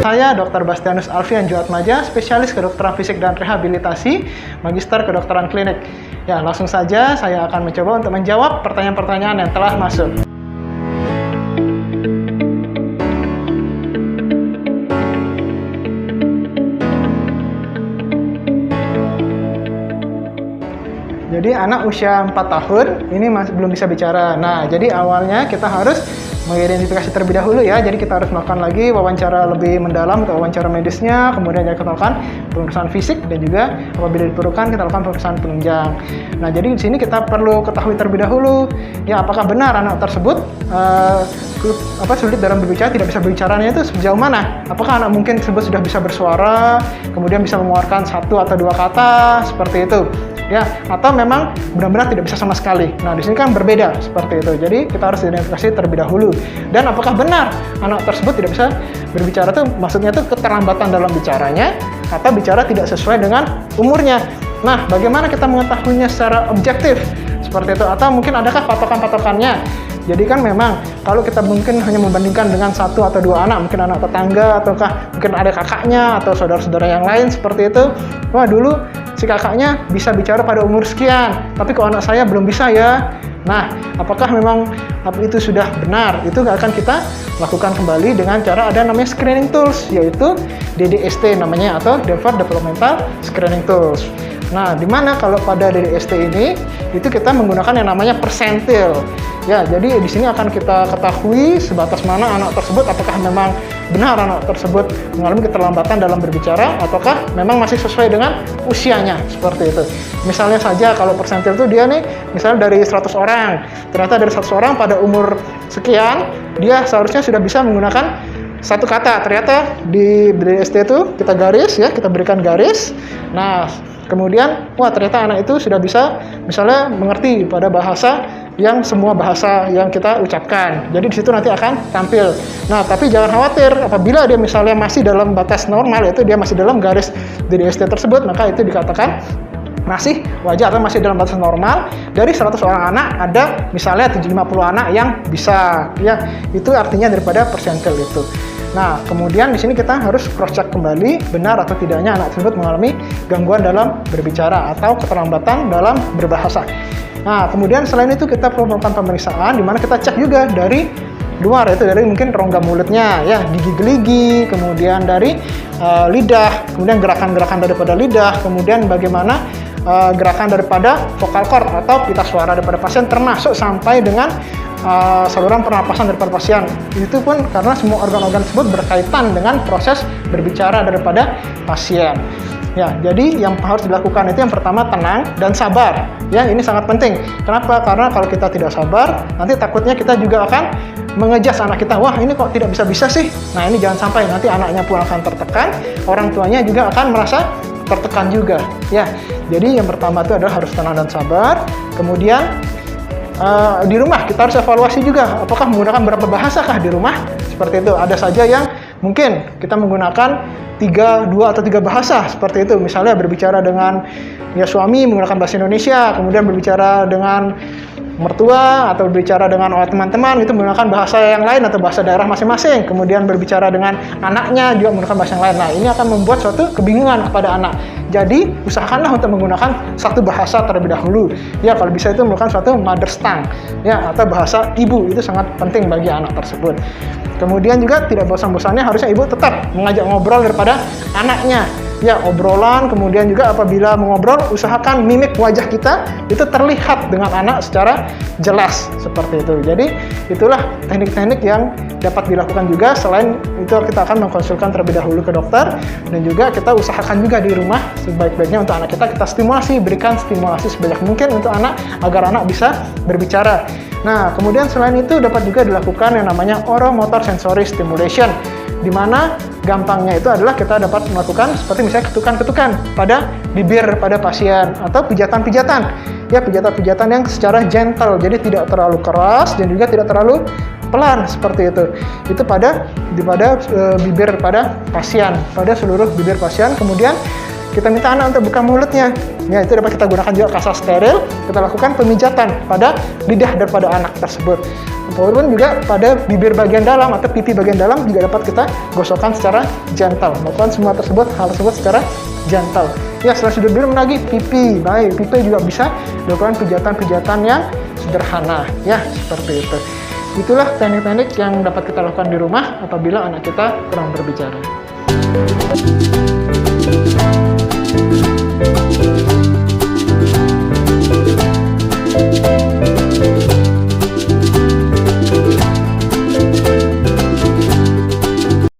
Saya Dr. Bastianus Alfian Juatmaja, spesialis kedokteran fisik dan rehabilitasi, magister kedokteran klinik. Ya, langsung saja saya akan mencoba untuk menjawab pertanyaan-pertanyaan yang telah masuk. Jadi anak usia 4 tahun ini masih belum bisa bicara. Nah, jadi awalnya kita harus mengidentifikasi terlebih dahulu ya. Jadi kita harus melakukan lagi wawancara lebih mendalam atau wawancara medisnya, kemudian kita lakukan pemeriksaan fisik dan juga apabila diperlukan kita lakukan pemeriksaan penunjang. Nah, jadi di sini kita perlu ketahui terlebih dahulu ya apakah benar anak tersebut sulit dalam berbicara, tidak bisa berbicaranya itu sejauh mana? Apakah anak mungkin tersebut sudah bisa bersuara, kemudian bisa mengeluarkan 1 atau 2 kata seperti itu? Ya, atau memang benar-benar tidak bisa sama sekali. Nah, di sini kan berbeda seperti itu. Jadi kita harus identifikasi terlebih dahulu. Dan apakah benar anak tersebut tidak bisa berbicara itu maksudnya itu keterlambatan dalam bicaranya atau bicara tidak sesuai dengan umurnya. Nah, bagaimana kita mengetahuinya secara objektif seperti itu? Atau mungkin adakah patokan-patokannya? Jadi kan memang kalau kita mungkin hanya membandingkan dengan 1 atau 2 anak, mungkin anak tetangga ataukah mungkin ada kakaknya atau saudara-saudara yang lain seperti itu. Wah, dulu si kakaknya bisa bicara pada umur sekian, tapi kok anak saya belum bisa ya. Nah, apakah memang itu sudah benar? Itu akan kita lakukan kembali dengan cara ada namanya screening tools, yaitu DDST namanya atau Developmental Screening Tools. Nah, di mana kalau pada DDST ini itu kita menggunakan yang namanya persentil. Ya, jadi di sini akan kita ketahui sebatas mana anak tersebut apakah memang benar anak tersebut mengalami keterlambatan dalam berbicara ataukah memang masih sesuai dengan usianya seperti itu. Misalnya saja kalau persentil itu dia nih misalnya dari 100 orang, ternyata dari 100 orang pada umur sekian dia seharusnya sudah bisa menggunakan 1 kata. Ternyata di DDST itu kita garis ya, kita berikan garis. Nah, kemudian wah ternyata anak itu sudah bisa misalnya mengerti pada bahasa yang semua bahasa yang kita ucapkan. Jadi di situ nanti akan tampil. Nah, tapi jangan khawatir apabila dia misalnya masih dalam batas normal, yaitu dia masih dalam garis DDST tersebut, maka itu dikatakan masih wajar atau masih dalam batas normal. Dari 100 orang anak ada misalnya 750 anak yang bisa. Ya, itu artinya daripada persentil itu. Nah, kemudian di sini kita harus cross check kembali benar atau tidaknya anak tersebut mengalami gangguan dalam berbicara atau keterlambatan dalam berbahasa. Nah, kemudian selain itu kita perlu melakukan pemeriksaan di mana kita cek juga dari luar, yaitu dari mungkin rongga mulutnya, ya, gigi geligi, kemudian dari lidah, kemudian gerakan-gerakan daripada lidah, kemudian bagaimana gerakan daripada vocal cord atau pita suara daripada pasien, termasuk sampai dengan saluran pernapasan daripada pasien. Itu pun karena semua organ-organ tersebut berkaitan dengan proses berbicara daripada pasien. Ya, jadi yang harus dilakukan itu yang pertama tenang dan sabar. Ya, ini sangat penting. Kenapa? Karena kalau kita tidak sabar, nanti takutnya kita juga akan mengejas anak kita. Wah, ini kok tidak bisa-bisa sih. Nah, ini jangan sampai nanti anaknya pun akan tertekan, orang tuanya juga akan merasa tertekan juga. Ya, jadi yang pertama itu adalah harus tenang dan sabar. Kemudian di rumah kita harus evaluasi juga apakah menggunakan berapa bahasa kah di rumah seperti itu. Ada saja yang mungkin kita menggunakan 2 atau 3 bahasa seperti itu, misalnya berbicara dengan ya suami menggunakan bahasa Indonesia, kemudian berbicara dengan mertua atau berbicara dengan teman-teman itu menggunakan bahasa yang lain atau bahasa daerah masing-masing, kemudian berbicara dengan anaknya juga menggunakan bahasa yang lain. Nah, ini akan membuat suatu kebingungan kepada anak. Jadi usahakanlah untuk menggunakan 1 bahasa terlebih dahulu. Ya, kalau bisa itu menggunakan suatu mother's tongue ya atau bahasa ibu, itu sangat penting bagi anak tersebut. Kemudian juga tidak bosan-bosannya harusnya ibu tetap mengajak ngobrol daripada anaknya. Ya, obrolan, kemudian juga apabila mengobrol, usahakan mimik wajah kita itu terlihat dengan anak secara jelas seperti itu. Jadi itulah teknik-teknik yang dapat dilakukan juga. Selain itu kita akan mengkonsulkan terlebih dahulu ke dokter, dan juga kita usahakan juga di rumah sebaik-baiknya untuk anak kita stimulasi, berikan stimulasi sebanyak mungkin untuk anak agar anak bisa berbicara. Nah, kemudian selain itu dapat juga dilakukan yang namanya oromotor sensory stimulation, di mana gampangnya itu adalah kita dapat melakukan seperti misalnya ketukan-ketukan pada bibir pada pasien atau pijatan-pijatan. Ya, pijatan-pijatan yang secara gentle, jadi tidak terlalu keras dan juga tidak terlalu pelan seperti itu. Itu pada bibir pada pasien, pada seluruh bibir pasien. Kemudian kita minta anak untuk buka mulutnya. Ya, itu dapat kita gunakan juga kasa steril. Kita lakukan pemijatan pada lidah daripada anak tersebut. Ataupun juga pada bibir bagian dalam atau pipi bagian dalam juga dapat kita gosokkan secara gentle. Melakukan semua hal tersebut secara gentle. Ya, setelah sudah belum lagi pipi. Baik, pipi juga bisa dilakukan pijatan-pijatan yang sederhana. Ya, seperti itu. Itulah teknik-teknik yang dapat kita lakukan di rumah apabila anak kita kurang berbicara.